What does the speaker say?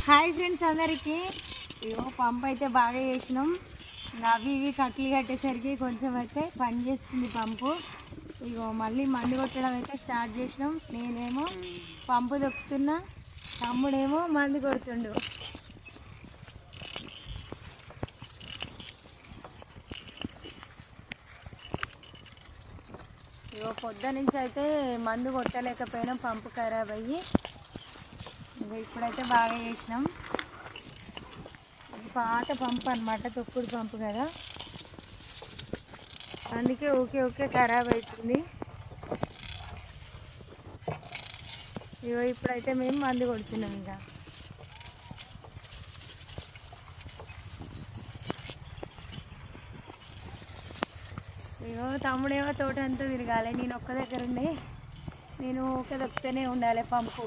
Hi friends అందరికీ. ఇగో pump అయితే బాగా చేసినాం. అవి ఇవి కట్లు కట్టేసరికి కొంచెం అయితే పని చేస్తుంది పంపు. ఇగో మళ్ళీ మందు కొట్టడం అయితే స్టార్ట్ చేసినాం. నేనేమో పంపు దొక్కుతున్నా, తమ్ముడేమో మందు కొడుతుండు. ఇగో పొద్దు నుంచి అయితే మందు కొట్టలేకపోయినాం, పంపు ఖరాబ్ అయ్యి. ఇప్పుడైతే బాగా చేసినాం. పాత పంపు అన్నమాట, తొక్కుడు పంపు కదా, అందుకే ఓకే ఖరాబ్ అవుతుంది. ఇగో ఇప్పుడైతే మేము మందు కొడుతున్నాం. ఇగో తమ్ముడేమో తోట అంతా తిరగాలి, నేను ఒక్క దగ్గర ఉండి నేను ఒక దొక్కుతూనే ఉండాలి పంపు.